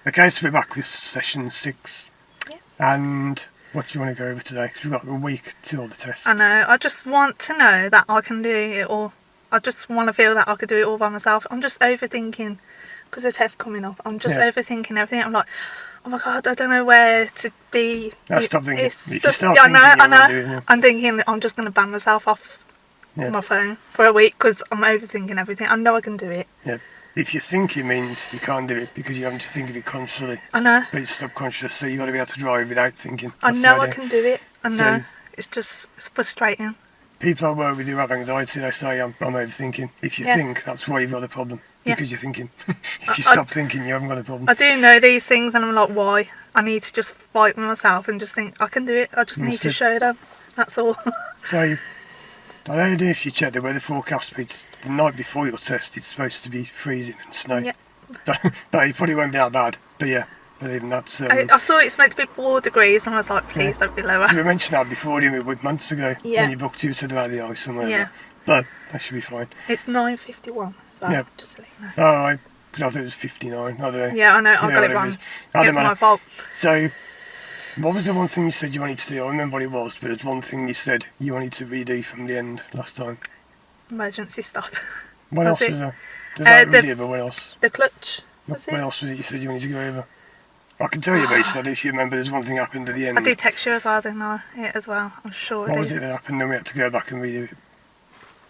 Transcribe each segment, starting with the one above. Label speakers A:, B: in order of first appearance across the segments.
A: Okay, so we're back with session 6.
B: Yeah.
A: And what do you want to go over today? Because we've got a week till the test.
B: I know. I just want to know that I can do it all. I just want to feel that I could do it all by myself. I'm just overthinking because the test's coming up. I'm just overthinking everything. I'm like, oh my God, I don't know where to do.
A: Stop thinking. If you
B: just,
A: start
B: yeah,
A: thinking,
B: I know.
A: do it, yeah.
B: I'm thinking I'm just going to ban myself off my phone for a week because I'm overthinking everything. I know I can do it.
A: Yeah. If you think it means you can't do it because you're having to think of it consciously.
B: I know.
A: But it's subconscious, so you've got to be able to drive without thinking.
B: I know I can do it. I know. So, it's frustrating.
A: People I work with who have anxiety, they say I'm overthinking. If you think, that's why you've got a problem. Because you're thinking. If you stop thinking, you haven't got a problem.
B: I do know these things and I'm like, why? I need to just fight with myself and just think, I can do it. I just need to show them. That's all.
A: So, I don't know if you checked the weather forecast, but it's the night before your test, it's supposed to be freezing and snow.
B: Yeah.
A: But it probably won't be that bad. But yeah, but even that's...
B: I saw it's meant to be 4 degrees and I was like, please don't be lower.
A: We mentioned that before, didn't we, months ago?
B: Yeah.
A: When you booked, you said about the ice somewhere.
B: Yeah.
A: But that should be fine.
B: It's 9:51 as well, just to let you know.
A: Oh, because I thought it was 59. I don't know.
B: Yeah, I know, I got it wrong. It's my fault.
A: So, what was the one thing you said you wanted to do? I remember what it was, but it's one thing you said you wanted to redo from the end last time.
B: Emergency stop.
A: What else was there? Does that redo, but what else?
B: The clutch.
A: What else was it you said you wanted to go over? I can tell you basically if you remember there's one thing happened at the end.
B: I did text you as well, didn't I? Yeah, as well, I'm sure I did.
A: What was it that happened and we had to go back and redo it?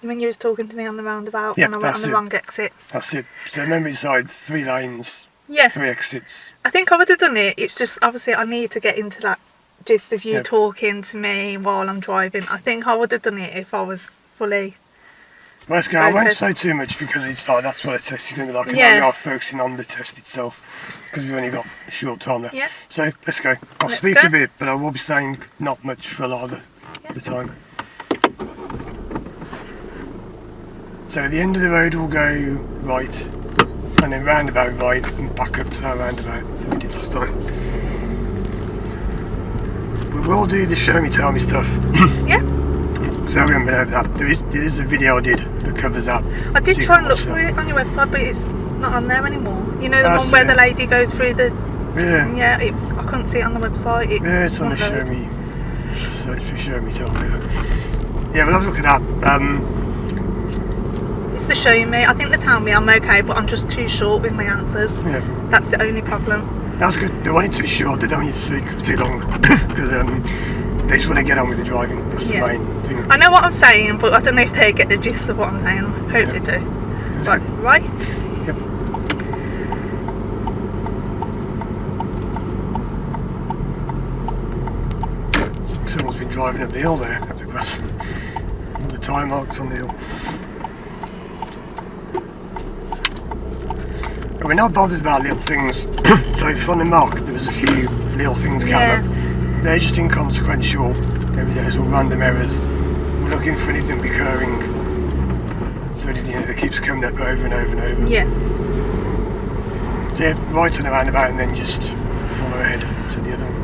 B: When you was talking to me on the roundabout and I went on the wrong exit.
A: That's it. So remember inside 3 lanes, 3 exits.
B: I think I would have done it. It's just obviously I need to get into that gist of you talking to me while I'm driving. I think I would have done it if I was fully...
A: Well, let's go. I won't say too much because it's like that's what a test is going to be like. And now we are focusing on the test itself because we've only got a short time left.
B: Yeah.
A: So let's go. I'll speak a bit, but I will be saying not much for a lot of the time. So at the end of the road we'll go right, and then roundabout right, and back up to our roundabout that we did last time. We will do the show me tell me stuff.
B: Yeah.
A: So we haven't been over that. There is a video I did that covers that.
B: I did try and look for it on your website, but it's not on there anymore. You know the one where the lady goes through the...
A: Yeah.
B: Yeah, I couldn't see it on the website.
A: It's on the show me... Search for show me tell me. Yeah, we'll have a look at that.
B: It's the show me. I think they tell me I'm okay, but I'm just too short with my answers.
A: Yeah.
B: That's the only problem.
A: That's good. They want it to be short. They don't want you to speak for too long because they just want to get on with the driving. That's the main thing.
B: I know what I'm saying, but I don't know if they get the gist of what I'm saying. I hope they do. Right.
A: Yep. Someone's been driving up the hill there at the grass. All the tire marks on the hill. But we're not bothered about little things. So if on the mark there was a few little things coming up, they're just inconsequential. There's all random errors. We're looking for anything recurring. So anything that keeps coming up over and over and over.
B: Yeah.
A: So yeah, right on the roundabout and then just follow ahead to the other one.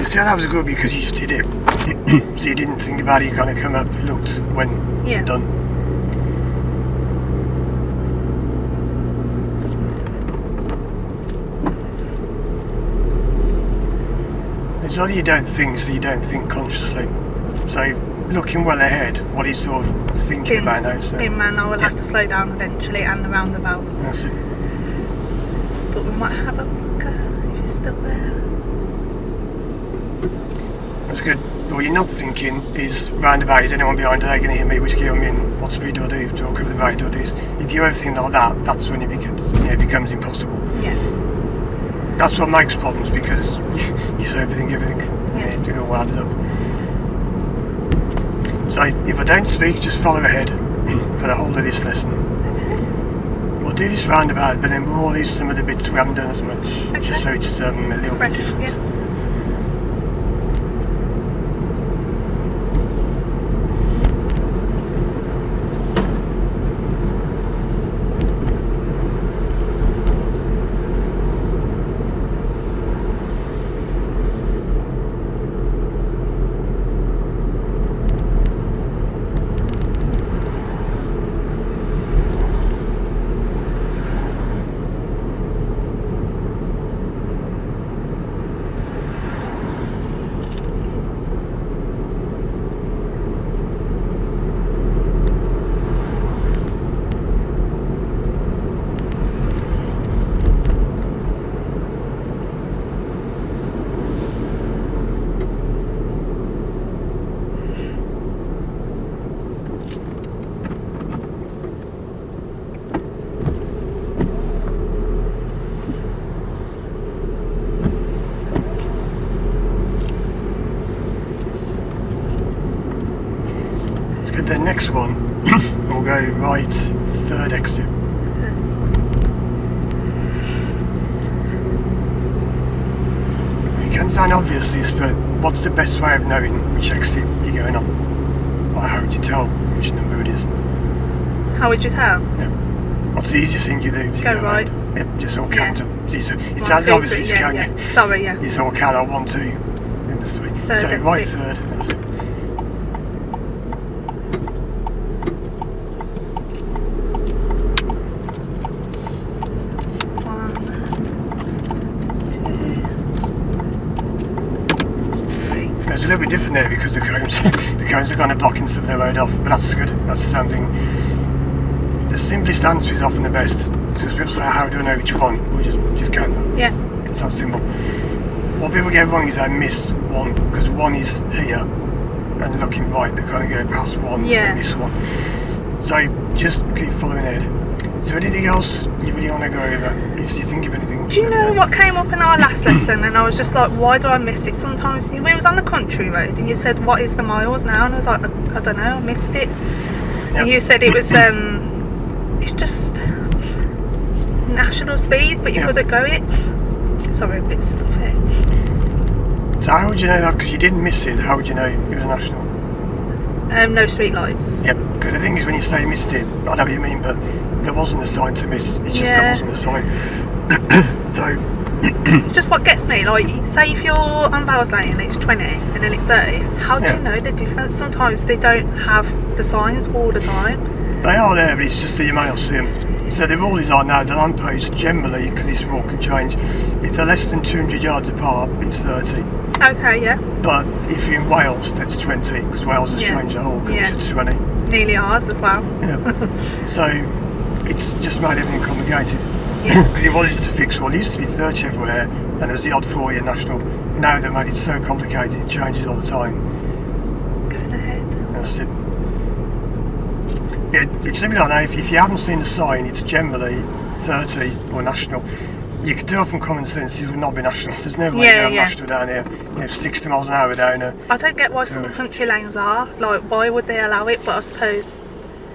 A: See, that was good because you just did it. So you didn't think about it, you kind of come up, looked, went, done. It's not that you don't think, so you don't think consciously. So looking well ahead, what are you sort of thinking about now? So,
B: man, I will have to slow down eventually and the roundabout.
A: That's it.
B: But we might have a look if he's still there.
A: That's good. What you're not thinking is roundabout, is anyone behind, are they going to hit me, which gear I'm in, what speed do I do, do I cover the right, do I do this? If you overthink like that, that's when it becomes impossible.
B: Yeah.
A: That's what makes problems because you just overthink everything.
B: Yeah.
A: And it all adds up. So if I don't speak, just follow ahead for the whole of this lesson.
B: Okay.
A: We'll do this roundabout, but then we'll leave some of the bits we haven't done as much, just so it's a little bit different.
B: Yeah.
A: But the next one, we'll go right, third exit. It can sound obvious this, but what's the best way of knowing which exit you're going on? Like, how would you tell which number it is?
B: How would you tell?
A: Yeah. What's the easiest thing you do? Is
B: Go
A: you
B: right.
A: Yep, just all count them. It
B: One,
A: sounds
B: two,
A: obvious,
B: three,
A: but you
B: yeah,
A: can't.
B: yeah. Sorry, yeah.
A: You sort of count out 1, 2, and 3.
B: Third
A: So
B: exit.
A: right third, that's it. It's a little bit different there because the cones are kind of blocking some of the road off, but that's good. That's the same thing. The simplest answer is often the best. So people say, how do I know which one? We'll just go.
B: Yeah.
A: It's that simple. What people get wrong is they miss one, because one is here, and looking right, they kind of go past one and miss one. So just keep following ahead. Is there anything else you really want to go over? If you think of anything.
B: Do you know what came up in our last lesson? And I was just like, why do I miss it sometimes? We was on the country road, and you said, what is the miles now? And I was like, I don't know, I missed it. Yep. And you said it was, it's just national speed, but you couldn't go it. Sorry, a bit stuffy.
A: So how would you know that? Because you didn't miss it, how would you know it was a national?
B: No street lights.
A: Yep, because the thing is, when you say you missed it, I know what you mean, but there wasn't a sign to miss. It's just there wasn't a sign. So
B: it's just what gets me. Like, say if you're on Bowers Lane and it's 20 and then it's 30, how do you know the difference? Sometimes they don't have the signs all the time.
A: They are there, but it's just that you may not see them. So the rule is like now, the lampposts generally, because this rule can change, if they're less than 200 yards apart, it's 30.
B: Okay, yeah.
A: But if you're in Wales, that's 20, because Wales has changed the whole culture to 20.
B: Nearly ours as well.
A: Yeah. So it's just made everything complicated.
B: Yeah.
A: Because it was to fix one. It used to be 30 everywhere, and there was the odd 40 national. Now they've made it so complicated, it changes all the time.
B: Going ahead.
A: That's it. Yeah, it's simply like now, if you haven't seen the sign, it's generally 30 or national. You could tell from common sense it would not be national. There's no way you're national down here. You know, 60 miles an hour down here.
B: I don't get why some country lanes are. Like, why would they allow it? But I suppose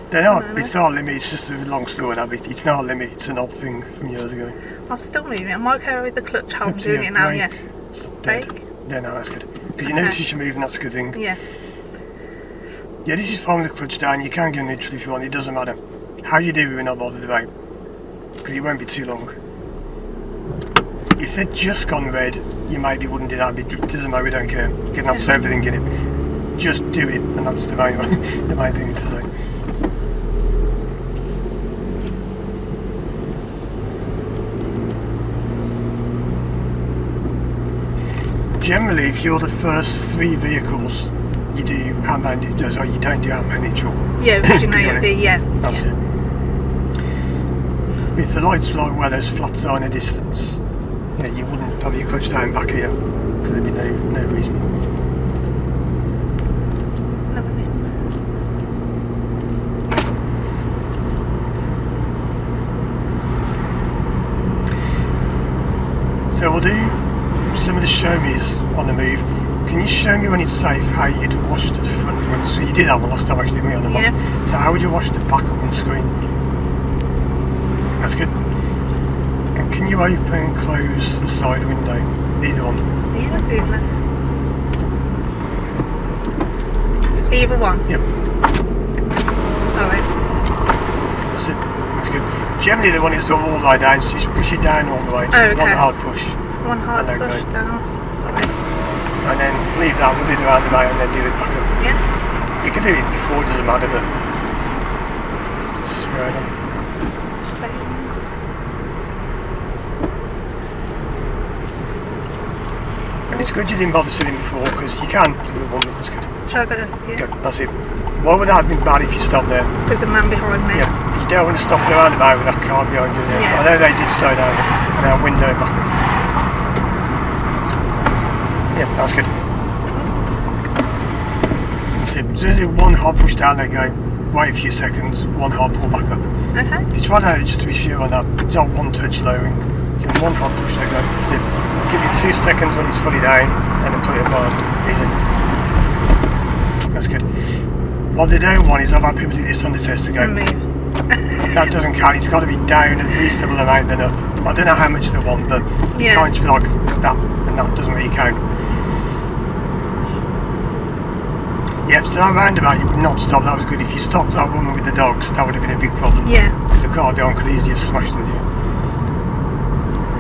A: they're not. It's not a limit. It's just a long story. It's not a limit. It's an old thing from years ago.
B: I'm still moving. I'm okay with the clutch. How I'm doing it now. Yeah. Brake.
A: Yeah, no, that's good. Because you notice you're moving. That's a good thing.
B: Yeah.
A: Yeah, this is fine with the clutch down. You can go neutral if you want. It doesn't matter. How you do it, we're not bothered about. Because it won't be too long. If they'd just gone red, you maybe wouldn't do that, but it doesn't matter, we don't care. You can have everything in it. Just do it, and that's the main one, the main thing to say. Generally, if you're the first 3 vehicles, you do handbrake neutral. Sorry, you don't do handbrake neutral.
B: Yeah, because you know it'll be,
A: That's it. If the lights like where there's flats are in a distance, yeah, you wouldn't have your clutch down back here because there'd be no reason. So we'll do some of the show me's on the move. Can you show me when it's safe how you'd wash the front windscreen? So you did that one last time actually, me on the map. So how would you wash the back windscreen? That's good. And can you open and close the side window? Either one.
B: Yeah, I'm doing that. Either one?
A: Yep.
B: Sorry.
A: That's it. That's good. Generally the one is all the way down, so you just push it down all the way. So one hard push.
B: One hard push down. Sorry.
A: And then leave that, we'll do the roundabout and then do it back up.
B: Yeah.
A: You can do it before, it doesn't matter, but straight on.
B: Straight on.
A: And it's good you didn't bother sitting before, because you can, if you want, that's good.
B: Shall I go? Yeah.
A: Go, that's it. Why would that have been bad if you stopped there?
B: Because the man behind me.
A: Yeah, you don't want to stop in a roundabout with that car behind you.
B: Yeah.
A: I know they did slow down, and our window back up. Yeah, that's good. That's it. So do one hard push down, let go, wait a few seconds, one hard pull back up.
B: Okay.
A: If you try that just to be sure on that, it's not one touch lowering. So one hard push, let go. That's it. Give it 2 seconds when it's fully down, and then put it hard. Easy. That's good. What they don't want is I've had people do this on the test to go,
B: And move.
A: that doesn't count, it's got to be down a reasonable amount then up. I don't know how much they want, but you
B: Yeah.
A: can't just be like that, and that doesn't really count. Yep, so that roundabout you would not stop, that was good. If you stopped that woman with the dogs, that would have been a big problem.
B: Yeah.
A: Because the car behind could easily have smashed into you.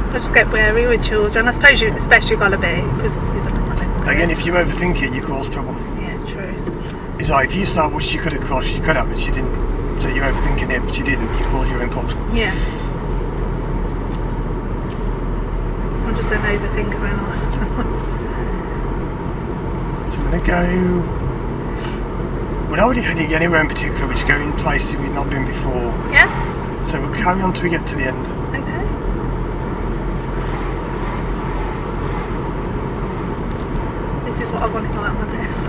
B: I just get wary with children. I suppose it's best you gotta be, because you don't know what they're gonna
A: Again,
B: do.
A: if you overthink it, you cause trouble.
B: Yeah, true.
A: It's like if you start, well, she could have crossed, she could have, but she didn't. So you're overthinking it, but she didn't, you cause your own problem.
B: Yeah. I'm just an overthinker, aren't I?
A: So I'm going to go. We're not really heading anywhere in particular, we're just going places we've not been before.
B: Yeah?
A: So we'll carry on till we get to the end.
B: Okay. This is what I wanted like on my test.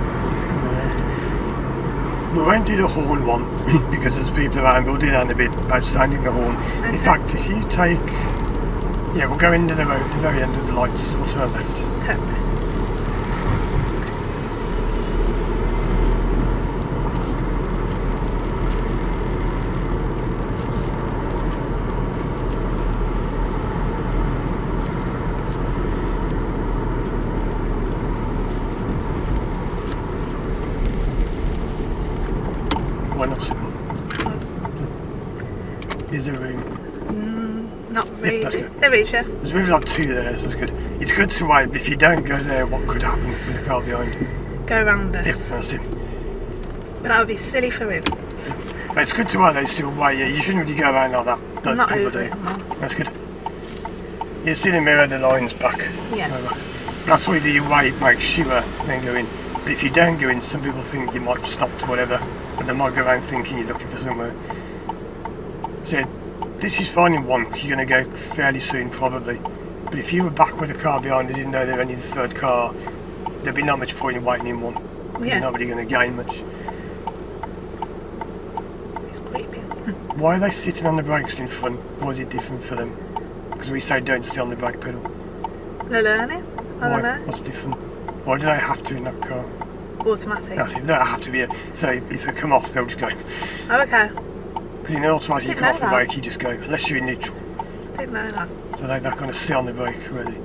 A: We won't do the horn one because there's people around, but we'll do that in a bit about sounding the horn.
B: Okay.
A: In fact, if you take. Yeah, we'll go into the road, the very end of the lights, we'll turn left.
B: Turn left.
A: Why not sit? Is there room?
B: Not really.
A: that's good.
B: There is, yeah.
A: There's really like two there, so that's good. It's good to wait, but if you don't go there, what could happen with the car behind?
B: Go around
A: Yep,
B: us.
A: that's it.
B: But that would be silly for him.
A: But it's good to wait though, still wait. Yeah, you shouldn't really go around like that.
B: I'm not
A: people
B: over
A: do.
B: it, no.
A: That's good. You see the mirror, the lines back.
B: Yeah.
A: Over. That's why you do, you wait, make sure, then go in. But if you don't go in, some people think you might stop to whatever, and they might go around thinking you're looking for somewhere. So this is fine in one, because you're going to go fairly soon probably. But if you were back with a car behind us, even though they're only the third car, there'd be not much point in waiting in one. 'Cause
B: Yeah.
A: you're not really going to gain much.
B: It's creepy.
A: Why are they sitting on the brakes in front? Why is it different for them? Because we say don't sit on the brake pedal.
B: They're learning. I
A: Why?
B: don't know.
A: What's different? Why do they have to in that car?
B: Automatic.
A: That's it. They don't have to be. So if they come off, they'll just go.
B: Oh, okay.
A: Because in automatic, you
B: Didn't
A: come off
B: know
A: the
B: that.
A: brake, you just go. Unless you're in neutral.
B: Didn't know that.
A: So they kind of sit on the brake already.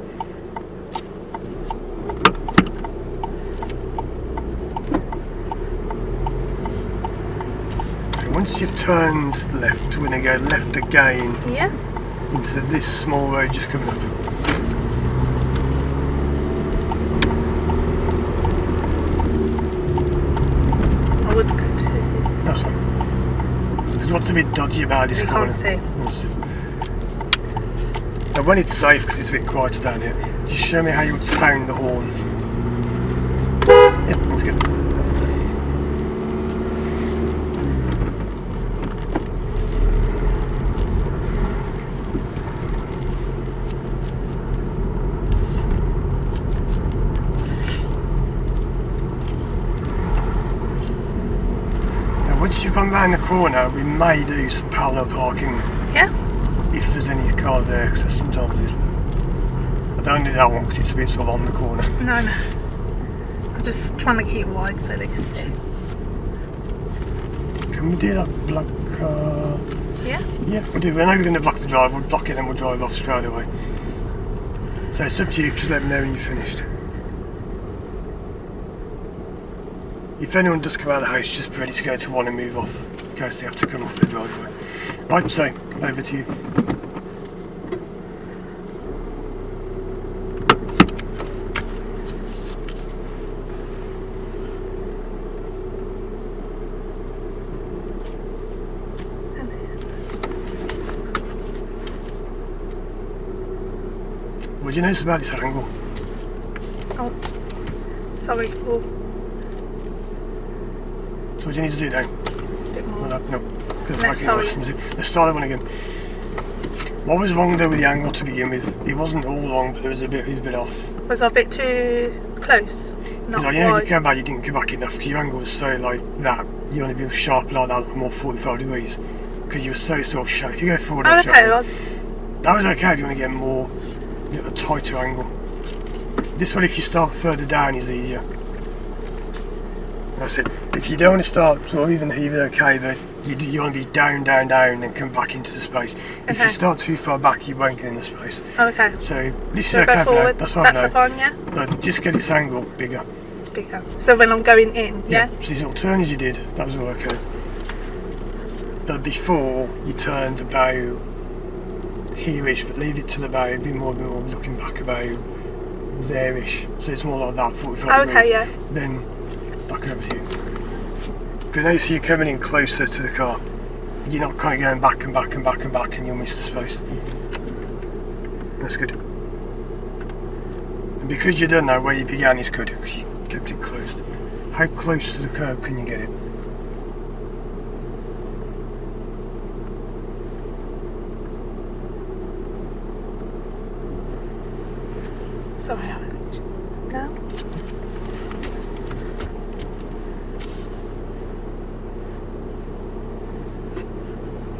A: So once you've turned left, we're going to go left again
B: Yeah?
A: into this small road just coming up.
B: I would go too.
A: That's fine. Because what's a bit dodgy about this
B: You
A: corner?
B: can't see.
A: Let's see. Now when it's safe, because it's a bit quieter down here, just show me how you would sound the horn. Yep, that's good. Now once you've gone round the corner, we may do some parallel parking.
B: Yeah?
A: If there's any cars there, because sometimes it's. I don't do that one because it's a bit sort of on the corner.
B: No, no. I'm just trying to keep wide so they can see.
A: Can we do that black car?
B: Yeah?
A: Yeah, we'll do. We're not going to block the drive, we'll block it then we'll drive off straight away. So it's up to you, just let me know when you're finished. If anyone does come out of the house, just be ready to go to one and move off, in case they have to come off the driveway. Right, so, over to you. What do you notice about this angle?
B: Oh. Sorry. Oh,
A: So what do you need to do now?
B: a bit more.
A: No, no.
B: Left, sorry.
A: Let's start that one again. What was wrong there with the angle to begin with? It wasn't all wrong, but it was a bit off.
B: Was I a bit too close? Not
A: Like, you know,
B: wide.
A: you came back, you didn't come back enough because your angle was so like that. You want to be sharp like that, like more 45 degrees, because you were so sort of sharp. If you go forward,
B: Oh,
A: and
B: okay.
A: sharp,
B: That was
A: that was okay if you want to get more, a tighter angle. This one, if you start further down, is easier. That's it. If you don't want to start sort of even okay, but you want to be down, down, down, and come back into the space. If you start too far back, you won't get in the space.
B: Okay.
A: So this
B: So
A: is okay
B: go
A: for now.
B: forward.
A: That's fine.
B: That's the fine, yeah.
A: But just get its angle bigger.
B: Bigger. So when I'm going in, yeah.
A: So you sort of turn as you did. That was all okay. But before you turned about here-ish, but leave it till about a bit more looking back about there-ish. So it's more like that 45 degrees.
B: Yeah.
A: Then back over to you. Because now you see you're coming in closer to the car. You're not kind of going back and back and back and back and you'll miss the space. That's good. And because you're done now, where you began is good, because you kept it closed. How close to the curb can you get it?
B: Sorry, no?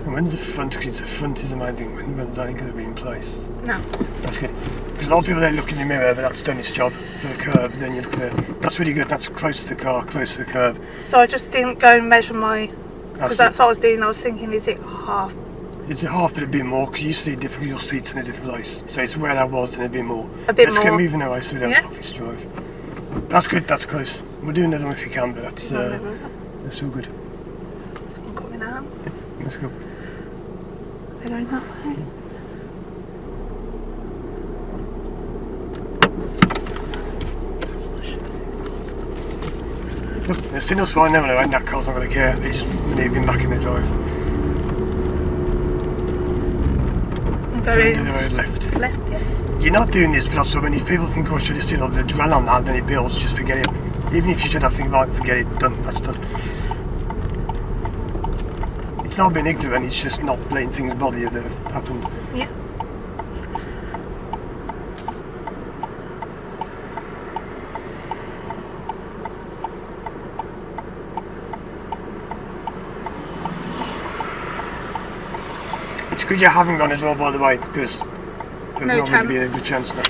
A: And when's the front? Because the front is the main thing. When's that going to be in place?
B: No.
A: That's good. Because a lot of people don't look in the mirror, but that's done its job for the curb. Then you look at that's really good. That's close to the car, close to the curb.
B: So I just didn't go and measure my... Because that's what I was doing. I was thinking, is it half?
A: It's a half, but a bit more, because you see different. Your seat's in a different place. So it's where that was, then a bit more.
B: A bit
A: Let's
B: more.
A: get moving away so we don't block this drive. That's good. That's close. We'll do another one if we can, but that's all good.
B: Someone coming out.
A: Let's go.
B: They're going that way.
A: Look, the signal's fine now, and that car's not going to care. They're just manoeuvring back in the drive.
B: I'm going
A: left.
B: Left, yeah.
A: You're not doing this, but that's what I mean. If people think, oh, should have seen the dwell on that, then it builds, just forget it. Even if you should have think, right, forget it, done, that's done. It's not being ignorant, it's just not letting things bother you that have happened.
B: Yeah.
A: It's good you haven't gone as well, by the way, because there's
B: No
A: not going to be a good chance now.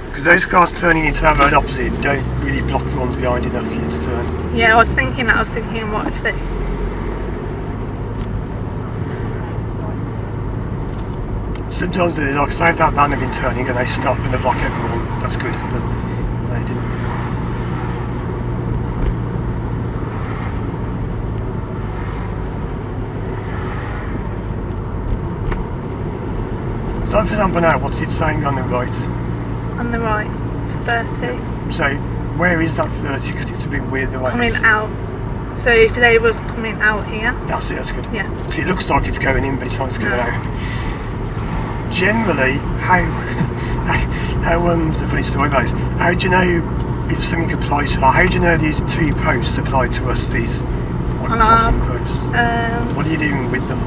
A: Because those cars turning into that road opposite don't really block the ones behind enough for you to turn.
B: Yeah, I was thinking that. I was thinking, what if they...
A: Sometimes they like, say if that van had been turning and they stop and they block everyone, that's good, but they didn't. So for example now, what's it saying on the right?
B: On the right, 30.
A: So where is that 30? Because it's a bit weird the way
B: Coming out. So if they was coming out here.
A: That's it, that's good.
B: Yeah.
A: Because it looks like it's going in, but it's not, it's going out. Generally, it's a funny story about this. How do you know if something applies to that? How do you know these two posts apply to us, these crossing posts? What are you doing with them?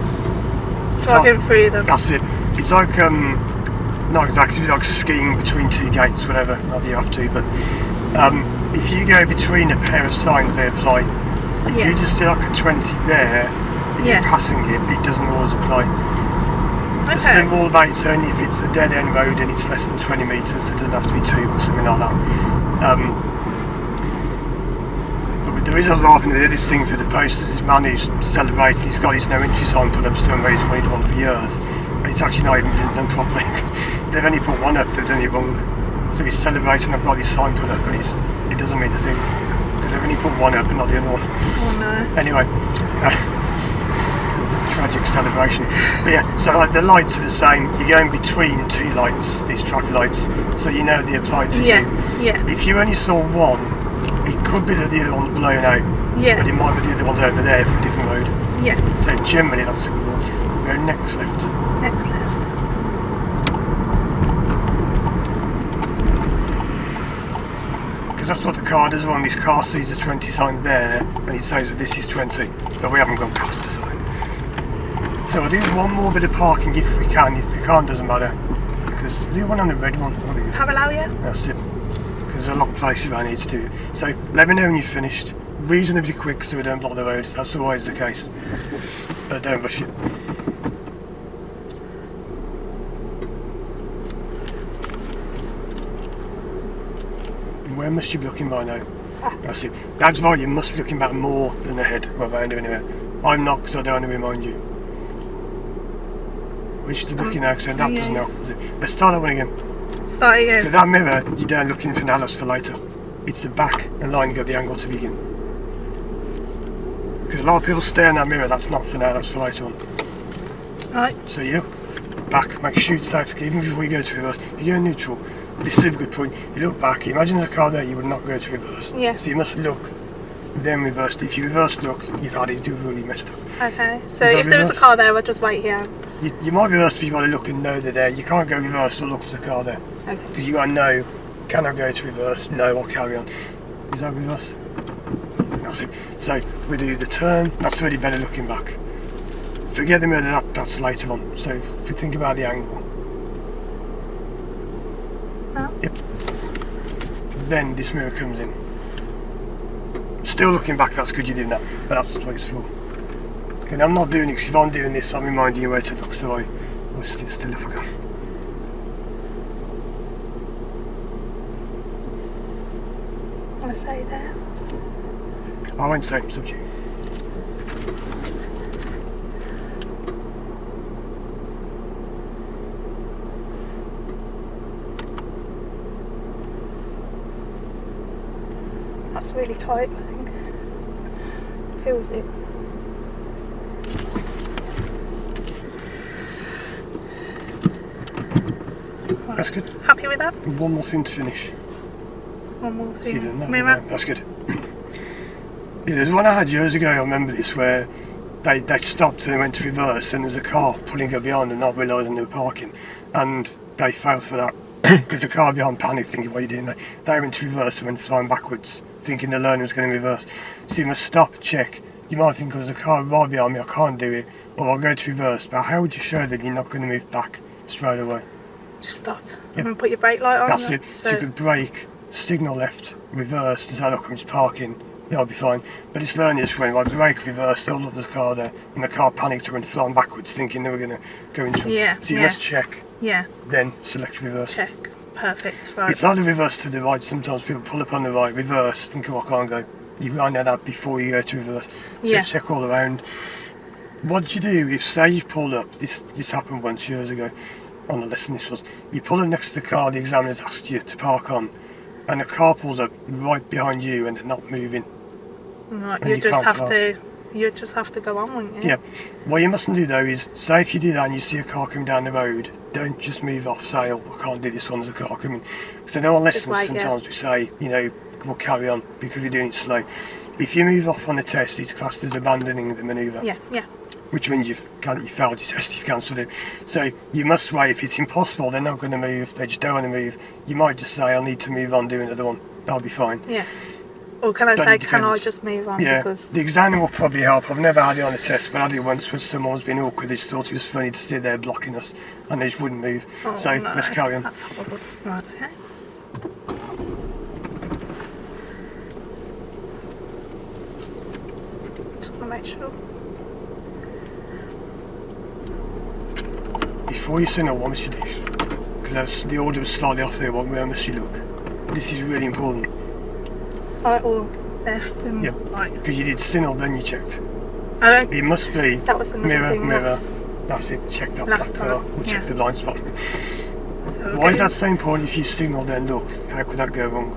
B: Driving through them.
A: That's it. It's like, not exactly, it's like skiing between two gates, whatever, not that you have to, but if you go between a pair of signs, they apply. If you just do like a 20 there, if you're passing it, it doesn't always apply. The symbol about it's only if it's a dead end road and it's less than 20 metres, it doesn't have to be 2 or something like that. But the reason I was laughing at these things with the posters, this man who's celebrated, he's got his no entry sign put up for some reason, wanted one for years, and it's actually not even been done properly. They've only put one up, they've done it wrong. So he's celebrating, I've got his sign put up, but it doesn't mean a thing, because they've only put one up and not the other one.
B: Oh no.
A: Anyway. Tragic celebration, but yeah, so like the lights are the same. You're going between two lights, these traffic lights, so you know they apply to you.
B: Yeah.
A: If you only saw one, it could be that the other one's blown out.
B: Yeah.
A: But it might be the other one's over there for a different road.
B: Yeah.
A: So generally that's a good one. Go next left.
B: Next left.
A: Because that's what the car does. When this car sees a 20 sign there, and it says that this is 20, but we haven't gone past the sign. So we'll do one more bit of parking if we can. If we can't, doesn't matter. Because we'll do one on the red one. That'll be good.
B: Parallel, yeah?
A: That's it. Because there's a lot of places I need to do it. So let me know when you've finished. Reasonably quick so we don't block the road. That's always the case. But don't rush it. Where must you be looking by now? That's it. That's right, you must be looking back more than ahead, around anywhere. I'm not, because I don't want to remind you. We should be looking now, because that doesn't help. Let's start that one again.
B: Start again.
A: So that mirror, you don't looking for now, that's for later. It's the back and line, you got the angle to begin. Because a lot of people stare in that mirror, that's not for now, that's for later on.
B: Right.
A: So you look back, make sure it's safe, even before you go to reverse. If you go neutral, this is a good point. You look back, imagine there's a car there, you would not go to reverse.
B: Yeah.
A: So you must look, then reverse. If you reverse look, you've had it, you've really messed up.
B: Okay, so if there was a car there, I'll just wait here.
A: You might reverse, but you've got to look and know they're there. You can't go reverse or look at the car there.
B: Okay.
A: Because you've got to know, can I go to reverse? No, I'll carry on. Is that reverse? That's it. So we do the turn, that's really better looking back. Forget the mirror, that's later on. So if you think about the angle.
B: Oh.
A: Yep. Then this mirror comes in. Still looking back, that's good you did that, but that's what it's for. Okay, now I'm not doing it because if I'm doing this, I'm reminding you where to look, so I will still if I can.
B: Want to say there?
A: I won't say, it's up to you.
B: That's really tight, I think. Feels it. Right.
A: That's good.
B: Happy with that?
A: One more thing to finish.
B: One more
A: You
B: thing.
A: didn't know,
B: Mirror.
A: no, that's good. Yeah, there's one I had years ago, I remember this, where they stopped and they went to reverse and there was a car pulling up behind and not realising they were parking, and they failed for that because the car behind panicked thinking what are you doing. They went to reverse and went flying backwards thinking the learner was going to reverse. So you must stop, check. You might think, there's a car right behind me, I can't do it, or I'll go to reverse, but how would you show them you're not going to move back straight away?
B: Just stop.
A: Yep.
B: And put your brake light on.
A: That's it. So you could brake, signal left, reverse, to say look, I'm just parking, yeah, I'll be fine. But this learner just went, like, brake, reverse, they'll look at the car there, and the car panicked and went flying backwards thinking they were going to go into it.
B: Yeah.
A: So you must check,
B: Yeah.
A: then select reverse.
B: Check. Perfect. Right.
A: It's either reverse to the right, sometimes people pull up on the right, reverse, think, oh, I can't go. You've got to know that before you go to reverse. So
B: Yeah.
A: check all around. What do you do if, say you've pulled up, this happened once years ago, on the lesson this was, you pull up next to the car the examiner's asked you to park on, and the car pulls up right behind you and they're not moving.
B: Right.
A: And
B: You
A: you
B: just
A: can't
B: have
A: park.
B: to. You just have to go on, wouldn't you?
A: Yeah. What you mustn't do though is, say if you do that and you see a car coming down the road, don't just move off, say, oh, I can't do this one, there's a car coming. So I know on lessons
B: wait, yeah.
A: sometimes we say, you know, we'll carry on because you're doing it slow. If you move off on the test, it's classed as abandoning the manoeuvre.
B: Yeah. Yeah.
A: Which means you failed your test, you've cancelled it. So you must wait. If it's impossible, they're not going to move, they just don't want to move, you might just say, I need to move on, do another one. That'll be fine.
B: Yeah. Or can I
A: But
B: say,
A: it
B: can I
A: depends.
B: just move on?
A: Yeah,
B: Because
A: the examiner will probably help. I've never had it on a test, but I had it once when someone was being awkward. They just thought it was funny to sit there blocking us, and they just wouldn't move.
B: oh,
A: So
B: no,
A: let's carry on.
B: That's horrible. Right. Okay. Just want to make sure.
A: Before you signal, what must you do? Because the order was slightly off there. Where must you look? This is really important.
B: Right, or left and
A: Yep.
B: right.
A: Because you did signal, then you checked.
B: I don't.
A: It must be
B: That was another
A: mirror,
B: thing.
A: mirror. That's it. Check that
B: last
A: black car.
B: time,
A: Or check
B: yeah.
A: the blind spot.
B: So
A: Why is that so important? If you signal, then look. How could that go wrong?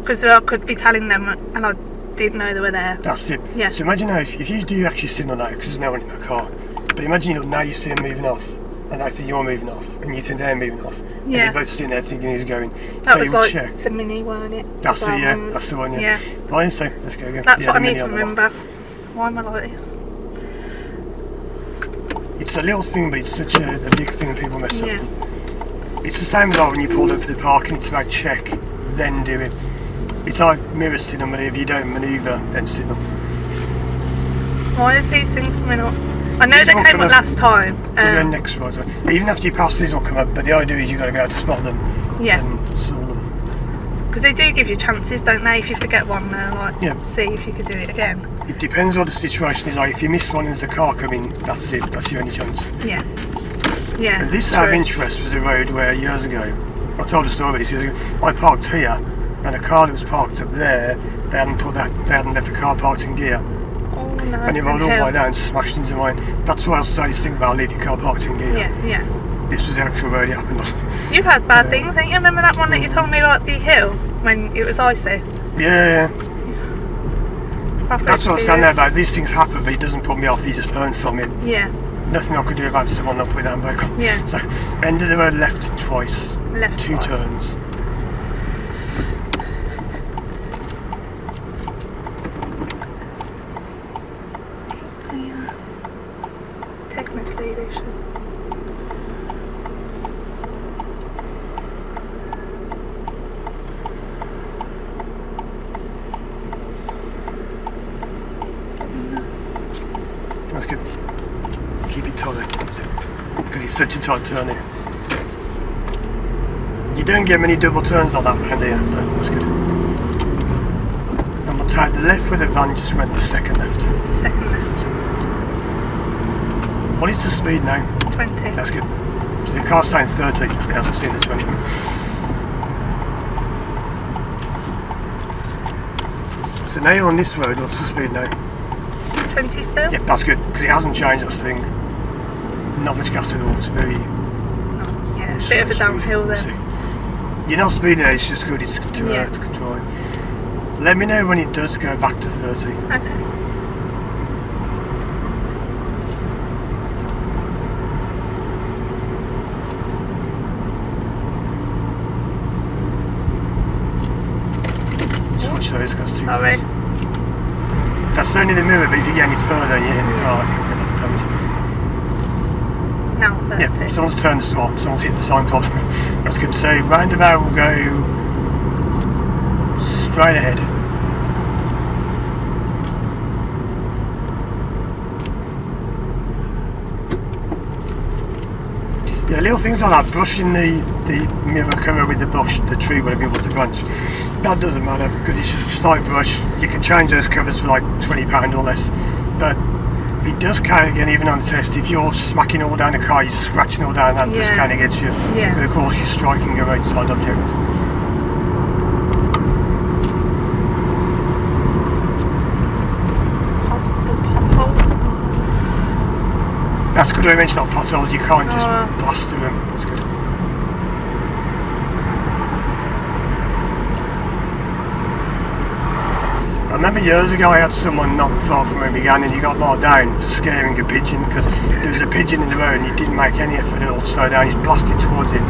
B: Because I could be telling them, and I didn't know they were there.
A: That's it.
B: Yeah.
A: So imagine now if you do actually signal now, because there's no one in the car. But imagine now you see them moving off, and I think you're moving off, and you think they're moving off. And
B: Yeah.
A: you're both sitting there thinking who's going.
B: That
A: so
B: was
A: you would
B: like
A: check.
B: the mini, weren't it?
A: That's
B: The
A: it, yeah.
B: brown ones.
A: That's the one, yeah.
B: Yeah.
A: Right, so let's go again.
B: That's
A: Yeah,
B: what I
A: the
B: need
A: mini
B: to
A: on the back.
B: remember. Why am I like this?
A: It's a little thing, but it's such a big thing people mess
B: Yeah.
A: up. It's the same as like when you pull over to the parking, it's about check, then do it. It's like mirror signal, but if you don't manoeuvre, then signal.
B: Why is these things coming up? I know
A: These
B: they
A: will
B: came
A: come
B: up
A: up.
B: last time.
A: So go next right. So even after you pass, these will come up, but the idea is you've got to be able to spot them
B: Yeah.
A: and solve them.
B: Because they do give you chances, don't they? If you forget one, like,
A: Yeah.
B: see if you could do it again.
A: It depends what the situation is like. If you miss one and there's a car coming, that's it, that's your only chance.
B: Yeah. Yeah.
A: And this
B: true.
A: out of interest was a road where years ago, I told a story about this years ago, I parked here and a car that was parked up there, they hadn't left the car parked in gear.
B: Oh no.
A: And it rolled all the way down and smashed into mine. That's why I started to think about leaving your car parked in gear.
B: Yeah.
A: This was the actual road it happened on.
B: You've had bad things, ain't you? Remember that one that you told me about the hill when it was icy?
A: Yeah.
B: Proper
A: That's what I was saying there
B: experience.
A: about these things happen, but it doesn't put me off, you just learn from it.
B: Yeah.
A: Nothing I could do about someone not putting that handbrake on.
B: Yeah.
A: So, end of the road left twice.
B: Left
A: two
B: twice.
A: turns.
B: Yeah. Technically they should.
A: That's good. Keep it tight, because it's such a tight turn here. You don't get many double turns like that around here. No, that's good. And we'll take the left where the van just went, the second left.
B: Second left.
A: What is the speed now?
B: 20.
A: That's good. So the car's saying 30, it hasn't seen the 20. So now you're on this road, what's the speed now?
B: 20 still?
A: Yep, that's good, because it hasn't changed, that's the thing. Not much gas at all, it's very...
B: Oh, yeah, a bit of a downhill there.
A: You're not speeding it, it's just good, it's to control it. Let me know when it does go back to 30.
B: Okay.
A: Switch those, that's too
B: Sorry.
A: close. That's only the mirror, but if you get any further and you hit the car, it can get a lot of damage.
B: Now 30.
A: Yeah, someone's turned the swap, someone's hit the sign problem. That's good. So roundabout will go straight ahead. Yeah, little things like that, brushing the mirror cover with the bush, the tree, whatever it was, the branch. That doesn't matter because it's just a slight brush. You can change those covers for like £20 or less. But it does count again, even on the test. If you're smacking all down the car, you're scratching all down, that does count against you.
B: Yeah.
A: But of course, you're striking a roadside object.
B: Potholes.
A: That's good. I mentioned that potholes. You can't just blast through them. That's good. I remember years ago I had someone not far from where we began and he got marked down for scaring a pigeon because there was a pigeon in the road and he didn't make any effort at all to slow down. He's blasted towards it.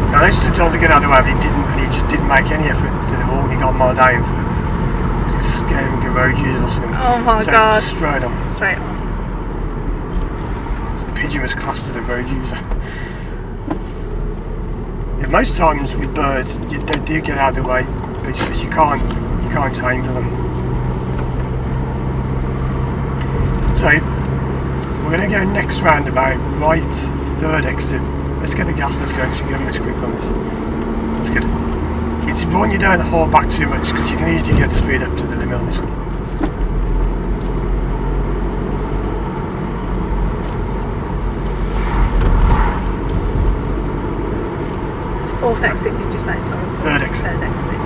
A: Now there's sometimes to get out of the way, but he didn't, and he just didn't make any effort instead of all, and he got marked down for scaring a road user or something.
B: Oh my
A: so
B: god.
A: Straight on.
B: Straight on.
A: The pigeon was classed as a road user. Yeah, most times with birds, they do get out of the way, but it's just you can't aim for them. So we're going to go next roundabout, right, third exit. Let's get the gas, let's go, because we can go much quicker on this. That's good. It's important you don't hold back too much because you can easily get the speed up to the limit on this one.
B: Fourth exit, did you say? Sorry.
A: Third exit.
B: Third exit.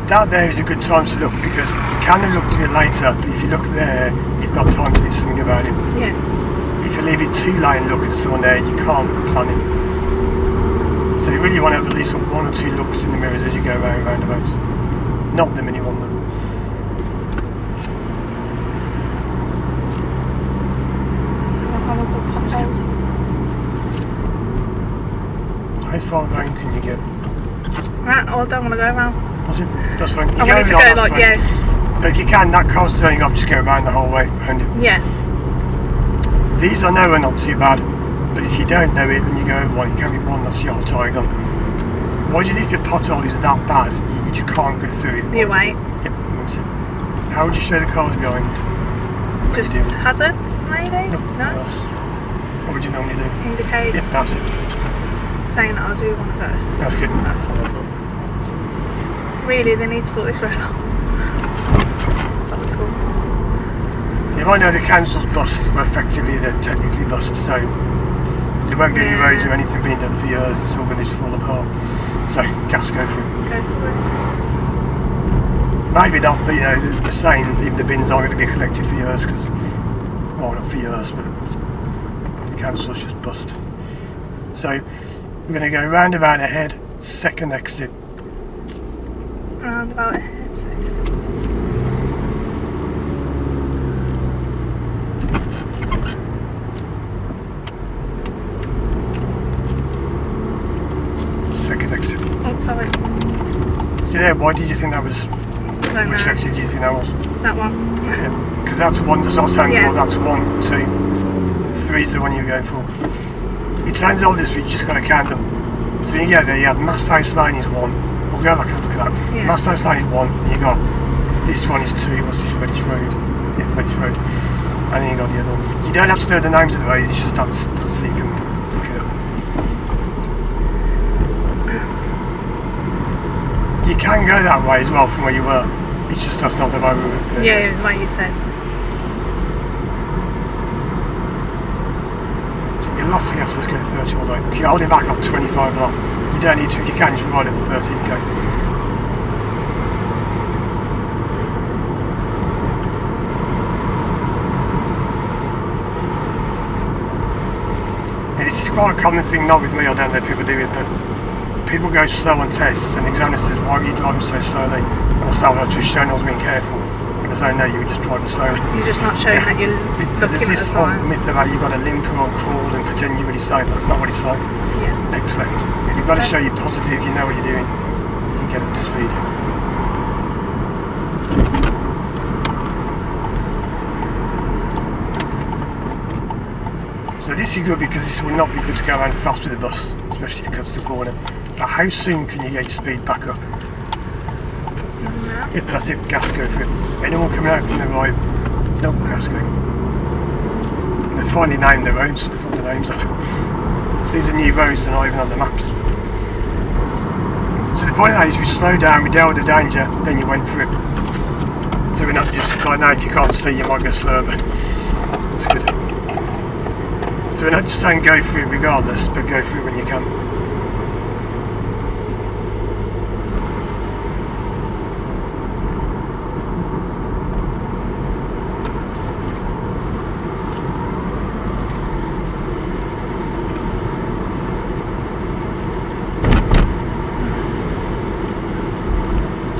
B: That there is a good time to look because you can have looked a bit later, but if you look there, you've got time to do something about it. Yeah.
A: If you leave it too late and look at someone there, you can't plan it. So you really want to have at least one or two looks in the mirrors as you go around roundabouts. Not the mini one though. How far round can you get?
B: Right, I don't want to go around.
A: That's fine.
B: I wanted to go like, yeah.
A: But if you can, that car's turning off, just go around the whole way around it.
B: Yeah.
A: These I know are not too bad, but if you don't know it when you go over one, it can be one that's your tyre gone. Why do you think if your pothole is that bad, you just can't go through it?
B: You wait.
A: Yep, that's it. How would you show the cars behind?
B: Just hazards, maybe?
A: No.
B: No?
A: What would you normally do?
B: Indicate.
A: Yep, that's it.
B: Saying that I do want to go.
A: That's good.
B: That's horrible. Really, they need to sort this road out. So cool.
A: You might know the council's bust, but effectively they're technically bust, so there won't be any roads or anything being done for years, it's all going to just fall apart. So, gas go for it.
B: Go for it.
A: Maybe not, but you know, they're saying even the bins aren't going to be collected for years, because, well, not for years, but the council's just bust. So, we're going to go roundabout ahead, second exit.
B: Roundabout ahead, second.
A: Second exit.
B: Oh, sorry.
A: See there, why did you think that was?
B: Don't
A: Which
B: know.
A: exit do you think that was?
B: That one.
A: Because that's one, that's what I was saying
B: Yeah.
A: before, that's 1, 2, 3 is the one you were going for. It sounds obvious, but you just got to count them. So when you get there, you had Mass House Lane is 1. We'll go back and look at that.
B: Yeah.
A: Mass House Lane is 1, and you got this one is 2. What's this? Reddish Road. Yeah, Reddish Road. And then you got the other one. You don't have to know the names of the roads, it's just that's so you can look it up. You can go that way as well from where you were. It's just that's not the way we were going.
B: Yeah, the way you said.
A: You're lots of gas, let's go to 30 all the way. Because you're holding back like 25 lot. You don't need to, if you can, just ride at 30 and go. And this is quite a common thing, not with me, I don't know if people do it, but people go slow on tests and the examiner says, why were you driving so slowly? And I say, well, I was just showing I was being careful. And I say, no, you were just driving slowly.
B: You're just not showing that you're looking
A: There's
B: at the
A: this whole
B: signs.
A: myth about you've got to limp or crawl and pretend you're really safe. That's not what it's like.
B: Yeah.
A: Next left. You've got to show you're positive, you know what you're doing. You can get up to speed. So this is good because this will not be good to go around fast with the bus, especially if it cuts the corner. Now how soon can you get your speed back up?
B: No.
A: Yep, that's it, gas go for it. Anyone coming out from the right, no, gas go. And they finally named their roads, they put the names up. So these are new roads, they're not even on the maps. So the point of that is we slow down, we dealt with the danger, then you went for it. So we're not just, like now if you can't see you might go slower, but it's good. So we're not just saying go for it regardless, but go for it when you can.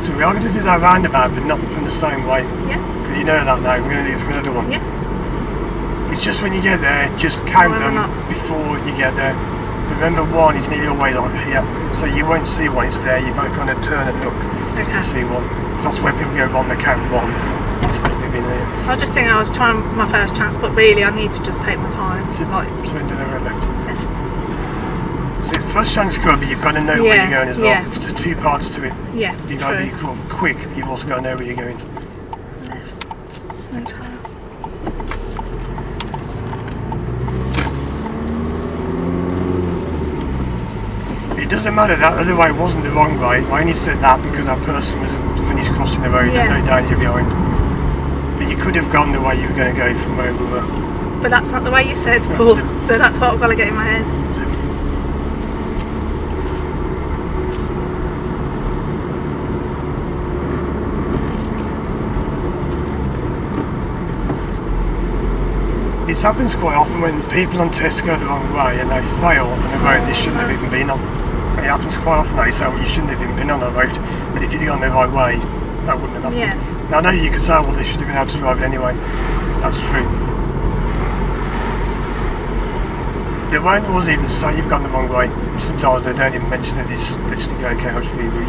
A: So we are going to do that roundabout, but not from the same way.
B: Yeah.
A: Because you know that now, we're going to do it from another one.
B: Yeah.
A: It's just when you get there, just count
B: Why
A: them
B: not?
A: before you get there. Remember, 1 is nearly always on here, so you won't see 1, it's there, you've got to kind of turn and look
B: Okay.
A: to see 1. So that's where people go wrong, they count 1 instead of it being there.
B: I just think I was trying my first chance, but really I need to just take my time.
A: So,
B: Like,
A: so into the right left.
B: left.
A: So it's first chance good, but you've got to know where
B: Yeah,
A: you're going as well.
B: yeah.
A: Because there's 2 parts to it.
B: Yeah,
A: You've got to be
B: true.
A: quick, but you've also got to know where you're going.
B: Left. Okay.
A: It doesn't matter, that other way wasn't the wrong way. I only said that because that person was finished crossing the road,
B: Yeah.
A: there's no danger behind. But you could have gone the way you were going to go from where we were.
B: But that's not the way you said,
A: Right,
B: Paul.
A: so-
B: So that's what I've got to get in my head.
A: So, this happens quite often when people on tests go the wrong way and they fail on the road they shouldn't have even been on. And it happens quite often, they say, well, you shouldn't have even been on that road. But if you'd gone the right way, that wouldn't have happened.
B: Yeah.
A: Now I know you can say, well, they should have been able to drive it anyway. That's true. They won't always even say you've gone the wrong way. Sometimes they don't even mention it, they just think, okay, I'll just reroute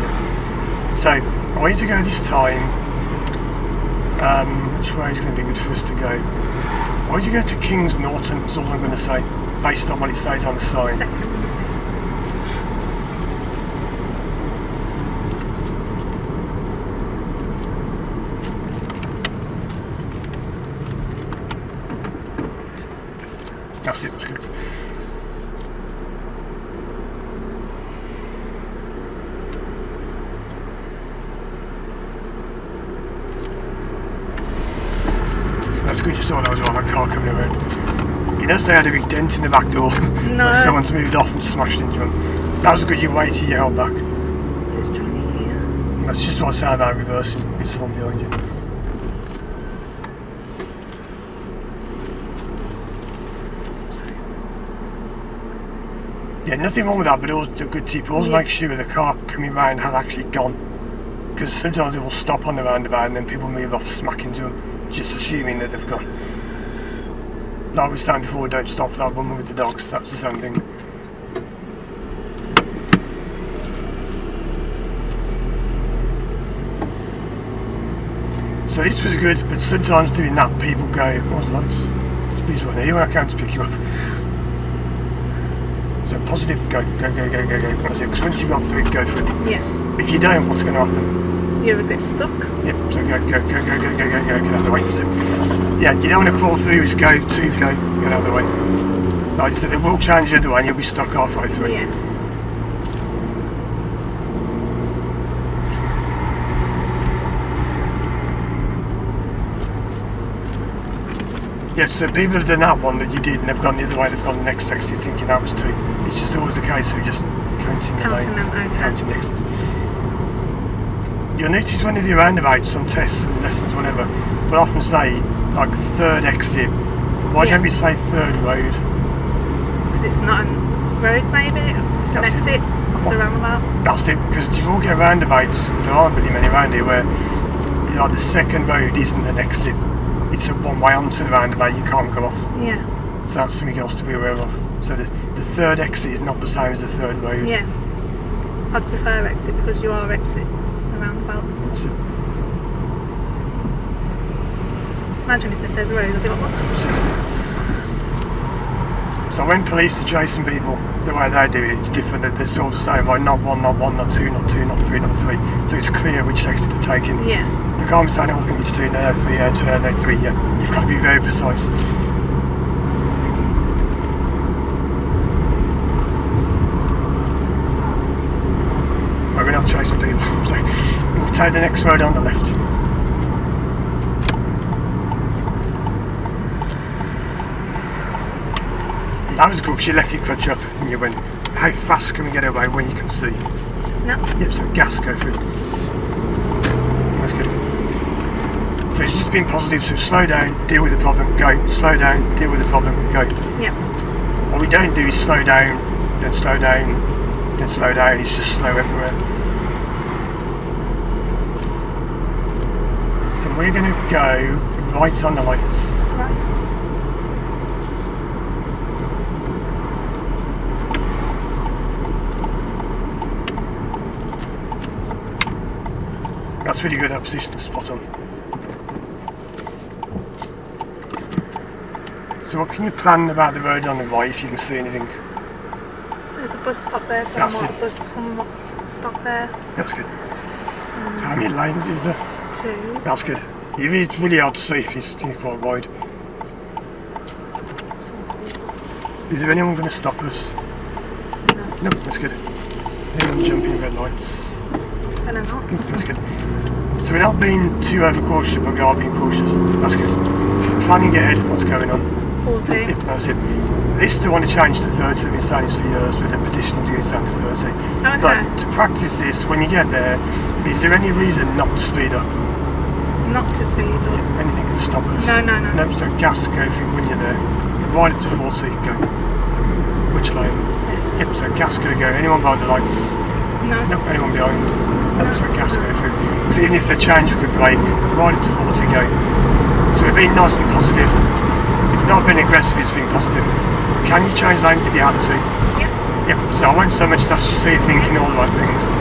A: you. So, I want you to go this time. Which way is going to be good for us to go? I want you to go to Kings Norton, that's all I'm going to say, based on what it says on the sign.
B: Second.
A: good you saw that as well, that car coming around. You noticed they had a big dent in the back door
B: No.
A: where someone's moved off and smashed into them. That was good you waited, you held back.
B: It was 20 here.
A: That's just what I say about reversing with someone behind you. Yeah, nothing wrong with that, but also a good tip. Always make sure the car coming round has actually gone. Because sometimes it will stop on the roundabout and then people move off, smack into them, just assuming that they've gone. Like we were saying before, don't stop for that woman with the dogs, that's the same thing. So this was good, but sometimes doing that, people go, what's the lights? These weren't here when I came to pick you up. So positive, go. Because once you've got through it, go for it.
B: Yeah.
A: If you don't, what's going to happen?
B: You would get stuck.
A: Yep, so go, get out of the way. So, yeah, you don't want to crawl through, just go, get out of the way. Like I said, it will change the other way and you'll be stuck halfway through.
B: Yeah.
A: Yeah, so people have done that one that you did and they've gone the other way, they've gone the next exit, you're thinking that was two. It's just always the case of just counting the lanes, counting the exits. You'll notice when you do roundabouts on tests and lessons, whatever, we'll often say, like, third exit. Why don't we say third road?
B: Because it's not a road, maybe. It's an exit off the roundabout.
A: That's it, because you will get roundabouts, there aren't really many around here, where like the second road isn't an exit. It's a one way onto the roundabout, you can't go off.
B: Yeah.
A: So that's something else to be aware of. So the third exit is not the same as the third road.
B: Yeah. I'd prefer exit because you are exit the roundabout.
A: So,
B: Imagine if they said road, I'd be like, what?
A: so when police are chasing people, the way they do it, it's different. They sort of say, right, not one, not two, not three, not three. So it's clear which exit they're taking.
B: Yeah.
A: They can't be saying, I think it's two, no, three, no, three, yeah. You've got to be very precise. But we're not chasing people, so we'll take the next road on the left. That was good because you left your clutch up and you went, how fast can we get away when you can see?
B: No.
A: Yep, so gas, go through. That's good. So it's just being positive, so slow down, deal with the problem, go. Slow down, deal with the problem, go.
B: Yeah.
A: What we don't do is slow down, then slow down, then slow down, it's just slow everywhere. So we're going to go right on the lights.
B: Right.
A: That's really good, that position, spot on. So what can you plan about the road on the right if you can see anything?
B: There's a bus stop there, so
A: That's
B: I want
A: it.
B: a bus to come stop there.
A: That's good. How many lanes is there?
B: 2.
A: That's good. It's really hard to see if you're quite wide. Is there anyone going to stop us?
B: No.
A: No, that's good. Anyone jumping red lights?
B: I don't know.
A: That's good. So we're not being too overcautious, but we are being cautious. That's good. Planning ahead, what's going on?
B: 40.
A: Yep, that's it. This they want to change to 30, they've been saying this for years, but they're petitioning to get it down to 30.
B: Okay.
A: But to practice this, when you get there, is there any reason not to speed up?
B: Not to speed up.
A: Anything can stop us?
B: No.
A: No, so gas, go through when you're there. Ride it to 40, go. Which lane?
B: Left.
A: Yep, so gas, go. Anyone by the lights?
B: No.
A: Nope, anyone behind? Nope, so gas, go through. So even if they change, we could brake. Ride it to 40, go. So we're being nice and positive. It's not been aggressive, it's been positive. Can you change lanes if you had to?
B: Yeah.
A: Yep, so I won't so much that's just so you're thinking all the right things.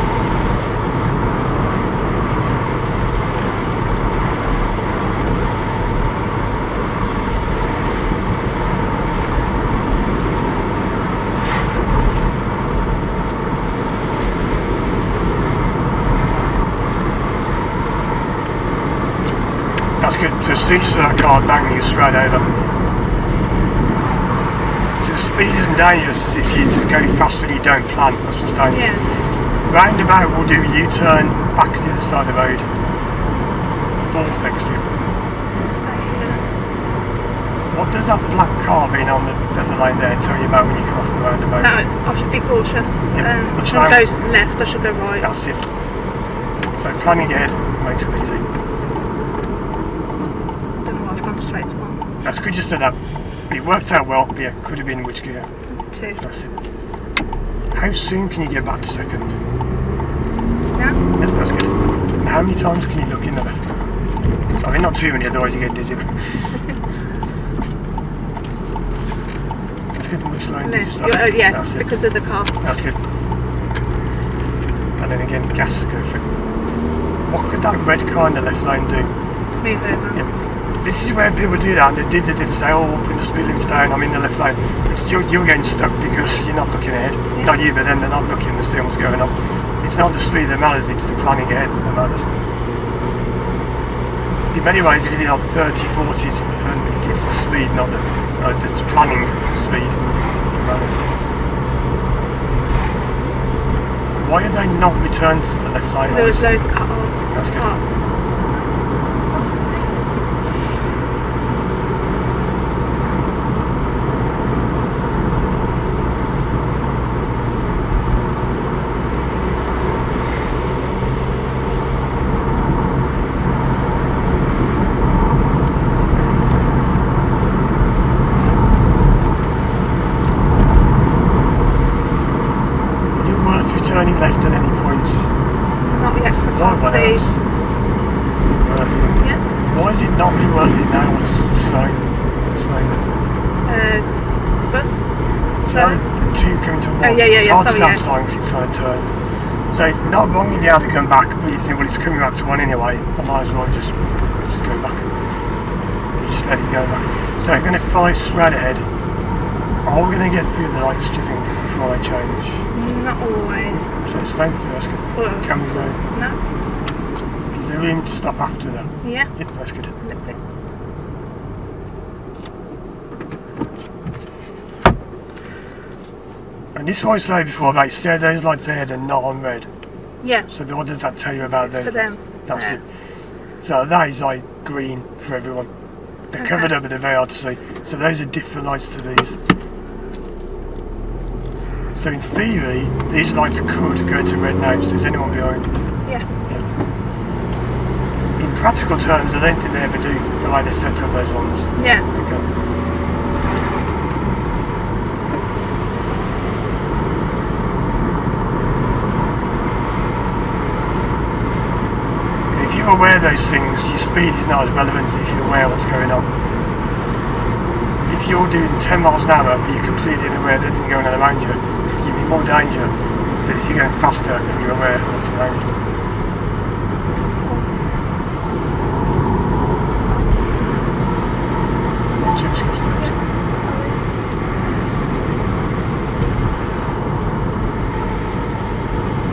A: That's good. So as soon as you see that car bang, you straight over. So the speed isn't dangerous if you just go faster and you don't plan. That's what's dangerous.
B: Yeah.
A: Roundabout will do a U-turn back to the other side of the road. 4th exit.
B: Stay here.
A: What does that black car being on the other lane there tell you about when you come off the roundabout?
B: That I should be cautious.
A: Which
B: When I
A: lane?
B: go left, I should go right.
A: That's it. So planning ahead makes it easy.
B: I don't know what I've gone straight to one.
A: That's good you said that. It worked out well, but yeah, could have been which gear.
B: 2.
A: That's it. How soon can you get back to second?
B: Yeah?
A: Yes, that's good. And how many times can you look in the left? I mean, not too many, otherwise you get dizzy. Let's give them which lane.
B: Left.
A: That's
B: Yeah,
A: that's it.
B: because of the car.
A: That's good. And then again, gas go through. What could that red car in the left lane do?
B: Move over.
A: Yeah. This is where people do that, and they did say, oh, we'll put the speed limits down, I'm in the left lane. But you're getting stuck because you're not looking ahead.
B: Yeah.
A: Not you, but then they're not looking to see what's going on. It's not the speed that matters, it's the planning ahead that matters. In many ways, if you did like 30, 40s, it's the speed, not the... it's planning speed that matters. Why have they not returned to the left lane?
B: Because there was loads of cars.
A: That's good.
B: Cars.
A: Turning left at any point.
B: Not yet, because I can't
A: What
B: see.
A: else? Worth it.
B: Yeah.
A: Why is it not really worth it now? What's the sign saying?
B: Bus.
A: So
B: Slow.
A: the two coming to one.
B: Oh, yeah,
A: It's hard to
B: sorry,
A: start signs, it's on a turn. So not wrong if you have to come back, but you think, well, it's coming back to one anyway. I might as well just go back. You just let it go back. So you're going to follow straight ahead. Are we going to get through the lights, do you think, before they change?
B: Not always.
A: So stay through, that's good.
B: Well,
A: Can we go?
B: No.
A: Is there room to stop after that?
B: Yeah.
A: Yep, that's good.
B: A little bit.
A: And this is what I said before about stay those lights ahead and not on red.
B: Yeah.
A: So what does that tell you about
B: It's
A: them?
B: for them.
A: That's
B: Yeah.
A: it. So that is like green for everyone. They're
B: Okay.
A: covered up but they're very hard to see. So those are different lights to these. So in theory, these lights could go to red now, so there's anyone behind.
B: Yeah.
A: In practical terms, I don't think they ever do the way they set up those ones.
B: Yeah.
A: Okay. If you're aware of those things, your speed is not as relevant as if you're aware of what's going on. If you're doing 10 miles an hour but you're completely unaware of everything going on around you, you're in more danger than if you're going faster and you're aware of what's around you. Jim's got steps.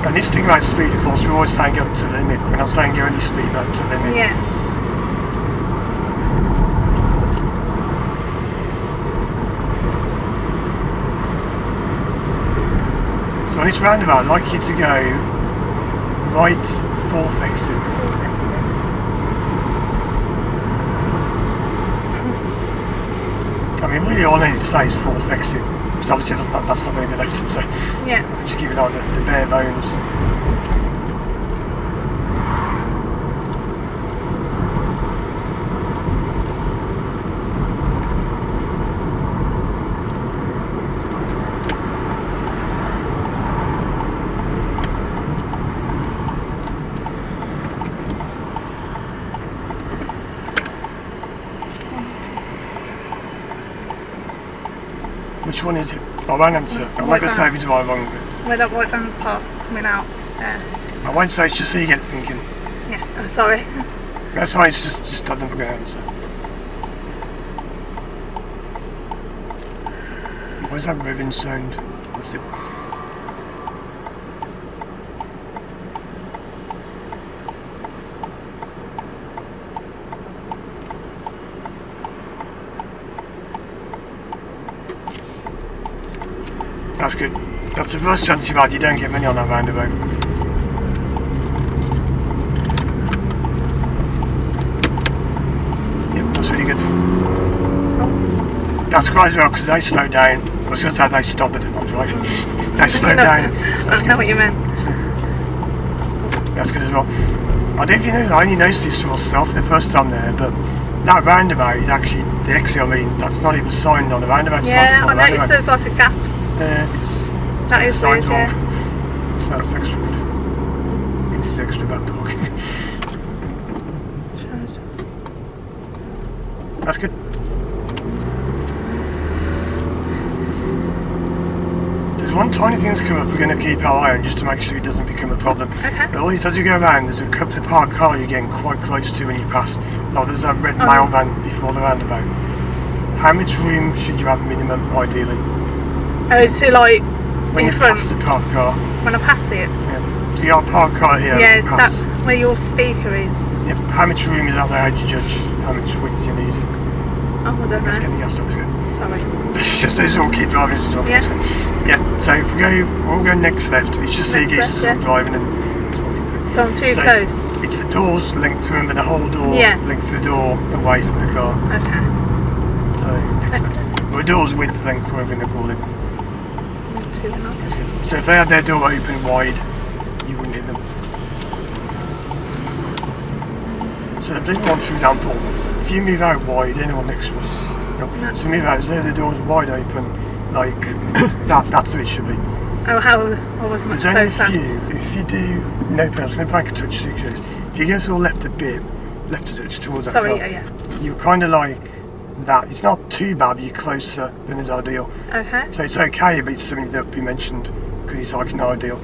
A: And this thing about speed, of course, we're always saying up to the limit. We're not saying go any speed, but up to the limit.
B: Yeah.
A: So on this roundabout, I'd like you to go right, fourth exit. I mean, really all I need to say is fourth exit. Because obviously that's not going to be left, so
B: Yeah.
A: just give it like the bare bones. Which one is it? I won't answer. I'm not going to say if it's right or wrong. But
B: Where that white van's parked coming out there.
A: I won't say it's just so you get thinking.
B: Yeah. Oh, sorry.
A: That's why it's just I'm not going to answer. Where's that revving sound? What's it? That's good. That's the first chance you've had. You don't get many on that roundabout. Yep, that's really good. That's great as well because they slow down. I was going to say they stop but they're not driving. They slow down.
B: I know what you meant.
A: That's good as well. I don't know if you know, I only noticed this for myself the first time there, but that roundabout is actually the exit. I mean, that's not even signed on the roundabout side.
B: Yeah, I noticed there's like a gap.
A: That
B: is weird,
A: wrong.
B: yeah.
A: So that's extra good. This is extra bad parking. That's good. There's one tiny thing that's come up we're going to keep our eye on just to make sure it doesn't become a problem.
B: Okay.
A: But at least as you go around, there's a couple of parked cars you're getting quite close to when you pass. Like there's that red mail van before the roundabout. How much room should you have minimum, ideally?
B: Oh, so like
A: when
B: in
A: you
B: front?
A: pass the parked car.
B: When I pass it?
A: Yeah. So you got a parked car here.
B: Yeah,
A: pass.
B: that where your speaker is.
A: Yep. How much room is out there? How do you judge how much width you need?
B: Oh, I don't
A: Let's get
B: know.
A: the gas up. Let's go.
B: Sorry.
A: This is just all keep driving as we're talking.
B: Yeah.
A: Yeah. So if we go, we'll go next left. It's just
B: Next
A: easy
B: left, yeah.
A: driving and talking through.
B: So I'm too
A: So
B: close.
A: It's the doors length. Remember the whole door length of the door away from the car.
B: Okay.
A: So next left. Well, doors width length, whatever they call it.
B: Too long.
A: So if they had their door open wide, you wouldn't hit them. So the blue one, for example, if you move out wide, anyone next to us,
B: No.
A: so move out, there the door's wide open, like that's what it should be.
B: Oh, how I was much
A: There's only a
B: closer.
A: few. If you do, no, I was going to break a touch 6 years. If you go to the left a bit, left a touch towards that
B: Sorry,
A: car,
B: yeah.
A: you're kind of like that. It's not too bad, but you're closer than is ideal.
B: Okay.
A: So it's okay, but it's something that would be mentioned because it's like not ideal.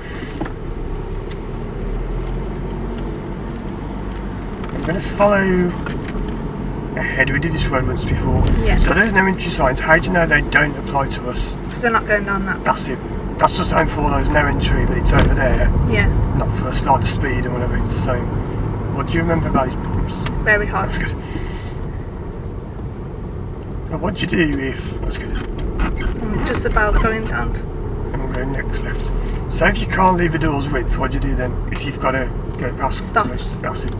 A: I'm going to follow ahead. We did this road once before.
B: Yeah.
A: So there's no entry signs. How do you know they don't apply to us?
B: Because we're not going down that.
A: That's it. That's the same for all those no entry, but it's over there.
B: Yeah.
A: Not for us, like the speed and whatever, it's the same. What do you remember about these bumps?
B: Very hard.
A: That's good. Now what do you do if... That's good.
B: I'm just about going down.
A: And we'll go next left. So if you can't leave the doors width, what do you do then? If you've got to go past...
B: Stop.
A: That's it.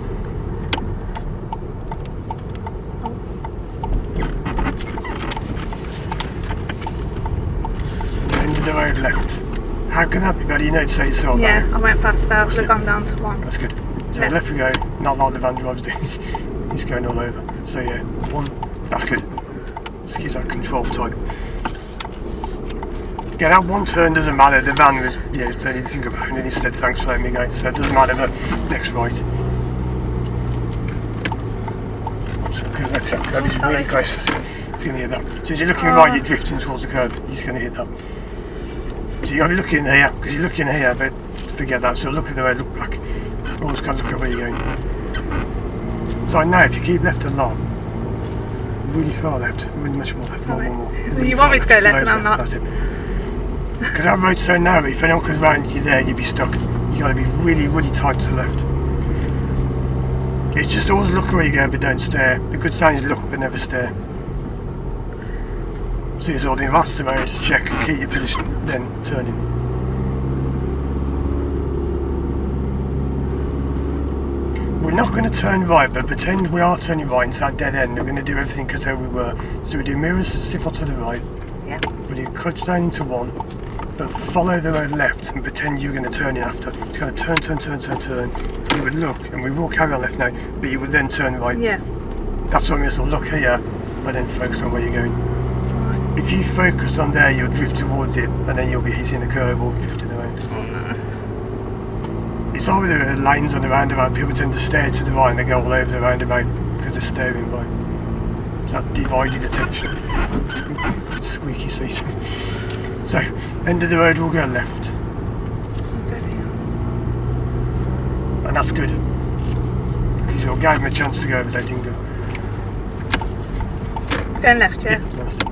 A: End of the road left. How can that be better? You know to say so.
B: Yeah, I went past there. I
A: That's
B: could have
A: it.
B: gone down to one.
A: That's good. So
B: Left.
A: left we go, not like the van drives do, he's going all over. So yeah, one, that's good. Just keep that control tight. Yeah, that one turn doesn't matter, the van was, yeah, don't even think about it, and then he said thanks for letting me go, so it doesn't matter, but next right. So next that curb is really close, he's going to hit that. So as you're looking right, you're drifting towards the curb, he's going to hit that. So you got to be looking here, because you're looking here, but forget that, so look at the way, look back. Always kind of look at where you're going. So I know if you keep left a lot, really far left, really much more left, more. Really
B: You want me to go left
A: loads
B: and I'm not?
A: That's it. Because that road's so narrow, if anyone comes round you there, you'd be stuck. You got to be really, really tight to the left. It's just always look where you're going, but don't stare. The good sign is look, but never stare. See, it's all the that's the road, check, keep your position, then turn in. We're not going to turn right, but pretend we are turning right into that dead end. We're going to do everything as though we were. So we do mirrors, simple to the right.
B: Yeah.
A: We do clutch down into one, but follow the road left and pretend you're going to turn in after. It's going to turn. You would look, and we will carry on left now, but you would then turn right.
B: Yeah.
A: That's what I mean, so look here, but then focus on where you're going. If you focus on there, you'll drift towards it, and then you'll be hitting the curb or drifting around.
B: Oh no.
A: It's like with the lanes on the roundabout, people tend to stare to the right and they go all over the roundabout because they're staring by. It's that divided attention. Squeaky seat. So, end of the road, we'll go left. And that's good. Because you gave them a chance to go, but they didn't go.
B: Going left, yeah?
A: That's it.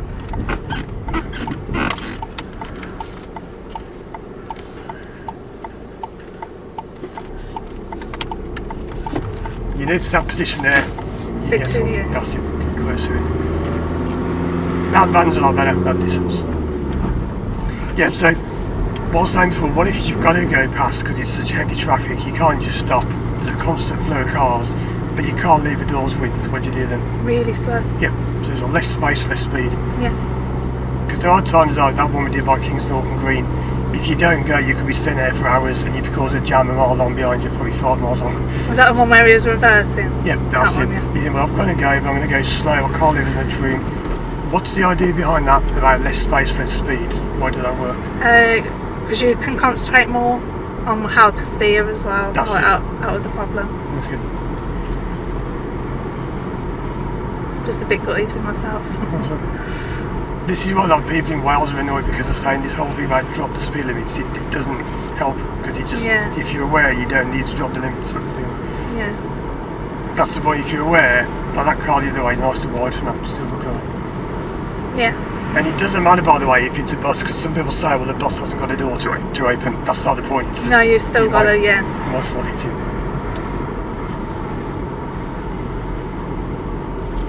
A: You notice that position there?
B: Bit
A: Yeah,
B: too,
A: so
B: yeah.
A: that's it, get closer in. That van's a lot better, that distance. Yeah, so, what I was saying before, what if you've got to go past because it's such heavy traffic, you can't just stop, there's a constant flow of cars, but you can't leave the doors width. What do you do then?
B: Really slow.
A: Yeah, so there's less space, less speed.
B: Yeah.
A: Because there are times like that one we did by Kings Norton Green. If you don't go, you could be sitting there for hours and you'd cause a jam a mile long behind you, probably 5 miles long.
B: Was that the one where he was reversing?
A: Yeah, that's it.
B: Yeah.
A: You think, well, I've got to go, but I'm going to go slow. I can't live in a room. What's the idea behind that? About less space, less speed. Why does that work?
B: Because you can concentrate more on how to steer as well.
A: That's it.
B: Out of the problem.
A: That's good.
B: Just a bit gutted with myself.
A: This is why a lot of people in Wales are annoyed, because they're saying this whole thing about drop the speed limits. It doesn't help, because it just, if you're aware, you don't need to drop the limits. That's the thing.
B: Yeah.
A: That's the point. If you're aware, like that car the other way is nice and wide from that silver car.
B: Yeah.
A: And it doesn't matter, by the way, if it's a bus, because some people say, well, the bus hasn't got a door to open. That's not the point. It's just,
B: No, you still got to,
A: You might still hit it.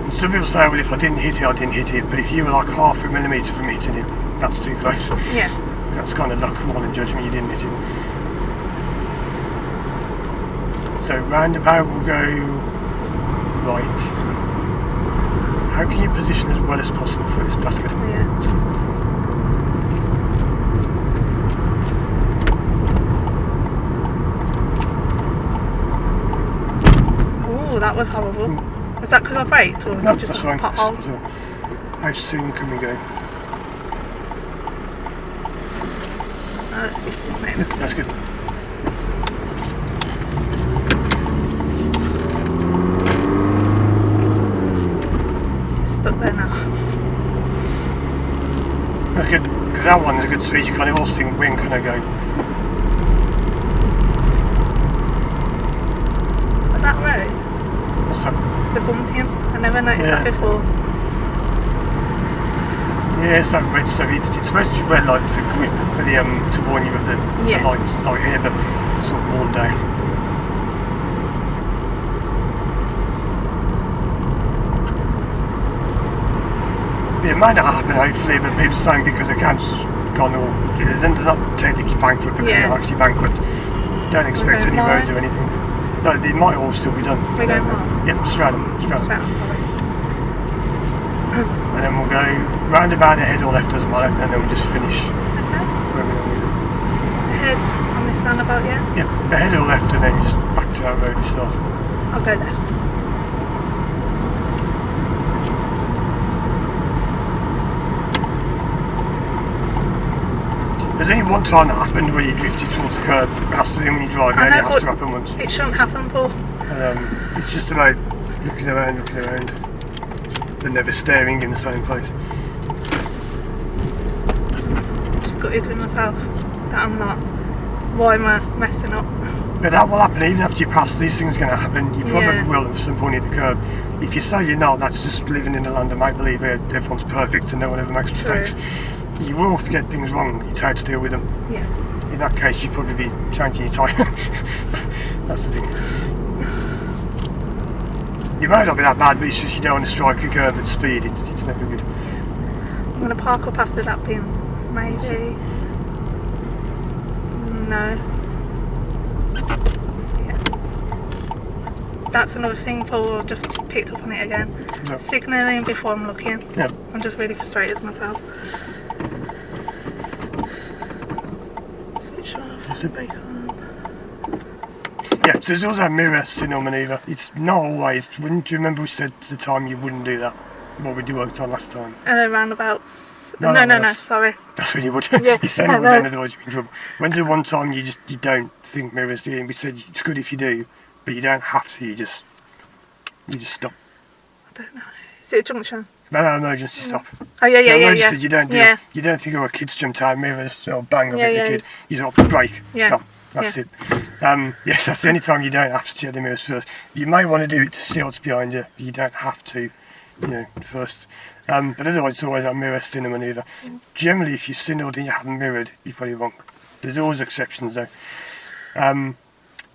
A: And some people say, well, if I didn't hit it, I didn't hit it. But if you were like half a millimetre from hitting it, that's too close.
B: Yeah.
A: That's kind of luck more than judgment. You didn't hit it. So roundabout will go right. How can you position as well as possible for this? That's good.
B: Yeah. Oh, that was horrible. Was that because I braked, or was
A: No,
B: it just
A: that's
B: a
A: fine.
B: pothole?
A: So, how soon can we go?
B: It's not letting us
A: That's good.
B: stuck there now.
A: That's good, because that one is a good speed. You kind of also think, when can I go?
B: Is that road?
A: What's that?
B: The bumping? I never noticed that before.
A: Yeah, it's that red stuff. It's supposed to be red light for grip, for the to warn you of the lights, like here, but it's sort of worn down. Yeah, it might not happen, hopefully, but people are saying because accounts gone all, they're not technically bankrupt, because they're actually bankrupt. Don't expect any roads or anything. No, they might all still be done.
B: We're going wrong?
A: Yep, Stratham.
B: Stratham, sorry.
A: And then we'll go roundabout, ahead or left, doesn't matter, and then we'll just finish where we normally do.
B: Ahead on this roundabout, yeah?
A: Yep, ahead or left, and then just back to that road we started.
B: I'll go left.
A: There's only one time that happened where you drifted towards the curb. That's the thing when you drive, it only has to happen once.
B: It shouldn't happen, Paul.
A: It's just about looking around, and never staring in the same place.
B: I'm just gutted with myself that I'm not. Why am I messing up?
A: But that will happen even after you pass. These things are going to happen. You probably will at some point at the curb. If you say you're not, that's just living in the land of make-believe where everyone's perfect and no one ever makes mistakes. You will get things wrong. It's how to deal with them.
B: Yeah.
A: In that case, you'd probably be changing your tyre. That's the thing. You might not be that bad, but it's just you don't want to strike a curb at speed. It's never good.
B: I'm going to park up after that bin. Maybe. No. Yeah. That's another thing, Paul just picked up on it again.
A: No.
B: Signalling before I'm looking.
A: Yeah.
B: I'm just really frustrated with myself. Switch off, brake on.
A: Yeah, so there's also a mirror signal manoeuvre. It's not always. Do you remember we said at the time you wouldn't do that? What we worked on last time?
B: Roundabouts.
A: No,
B: Sorry.
A: That's when you would.
B: Yeah.
A: You said it would, otherwise you'd be in trouble. When's the one time you don't think mirrors do? And we said it's good if you do, but you don't have to. You just stop.
B: I don't know. Is it a junction?
A: No, emergency stop.
B: Oh yeah.
A: Emergency, you don't do it. You don't think, oh, a kid's jumped out, mirrors, or bang, I've hit the kid. You sort of brake, stop. That's it. Yes, that's the only time you don't have to check the mirrors first. You may want to do it to see what's behind you, but you don't have to, first. But otherwise, it's always a mirror signal manoeuvre. Generally, if you signalled and you haven't mirrored, you've got it wrong. There's always exceptions, though.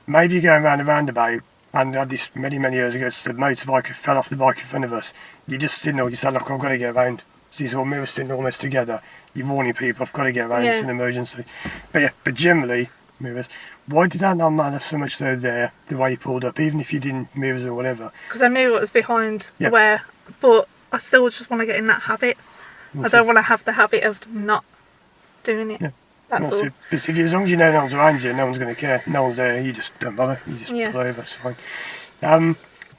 A: Maybe you're going around a roundabout, and I had this many years ago, so the motorbike fell off the bike in front of us. You just signal, you say, look, I've got to get around. So these all mirrors sitting almost together. You're warning people, I've got to get around, it's an emergency. But generally, mirrors. Why did that not matter so much though there, the way you pulled up, even if you didn't mirrors or whatever?
B: Because I knew what was behind where, but I still just want to get in that habit. I don't want to have the habit of not doing it. Yeah. That's all.
A: Because as long as you know no one's around you, no one's going to care. No one's there, you just don't bother. You just pull over, that's fine.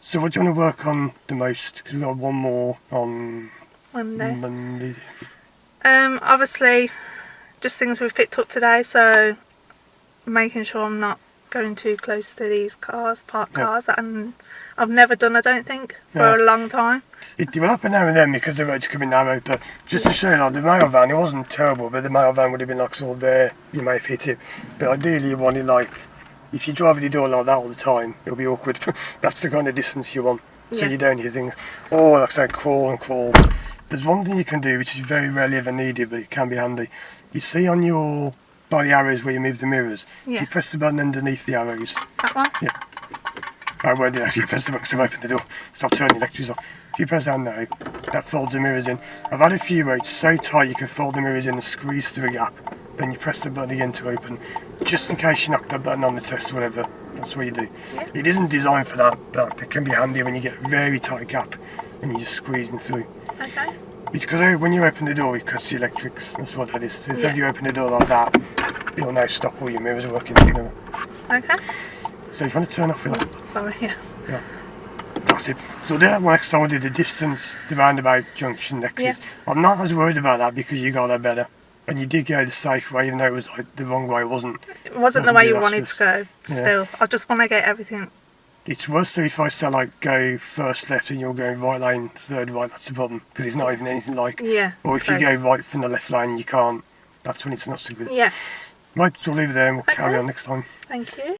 A: So what do you want to work on the most? Because we've got one more on Monday.
B: Obviously, just things we've picked up today, so making sure I'm not going too close to these parked cars that I've never done, I don't think, for a long time.
A: It will happen now and then because the road's coming narrow, but just to show you, like the mail van, it wasn't terrible, but the mail van would have been like sort of there, you may have hit it. But ideally you want it like, if you drive the door like that all the time, it'll be awkward. That's the kind of distance you want, so you don't hit things. Or like I say, crawl and crawl. There's one thing you can do which is very rarely ever needed, but it can be handy. You see on your by the arrows where you move the mirrors, if you press the button underneath the arrows.
B: That one?
A: Yeah. I won't do that if you press the button, so I've opened the door. So I've turned the electrics off. If you press that now, that folds the mirrors in. I've had a few where it's so tight you can fold the mirrors in and squeeze through a gap. Then you press the button again to open. Just in case you knock that button on the test or whatever, that's what you do. Yeah. It isn't designed for that, but it can be handy when you get a very tight gap and you just squeeze them through.
B: Okay.
A: It's because when you open the door, it cuts the electrics. That's what that is. So if you open the door like that, it'll now stop all your mirrors working together.
B: Okay.
A: So if you want to turn off your light.
B: Sorry, yeah.
A: That's it. So there, one exercise I did the distance, the roundabout junction exits. I'm not as worried about that because you got that better. And you did go the safe way, even though it was like the wrong way. It wasn't
B: the way you wanted to go. Still, I just want to get everything.
A: It's worse so if I say like go first left and you're going right lane, third right, that's the problem. Because it's not even anything like.
B: Yeah.
A: Or if you go right from the left lane and you can't, that's when it's not so good.
B: Yeah.
A: Right, so we'll leave it there and we'll carry on next time.
B: Thank you.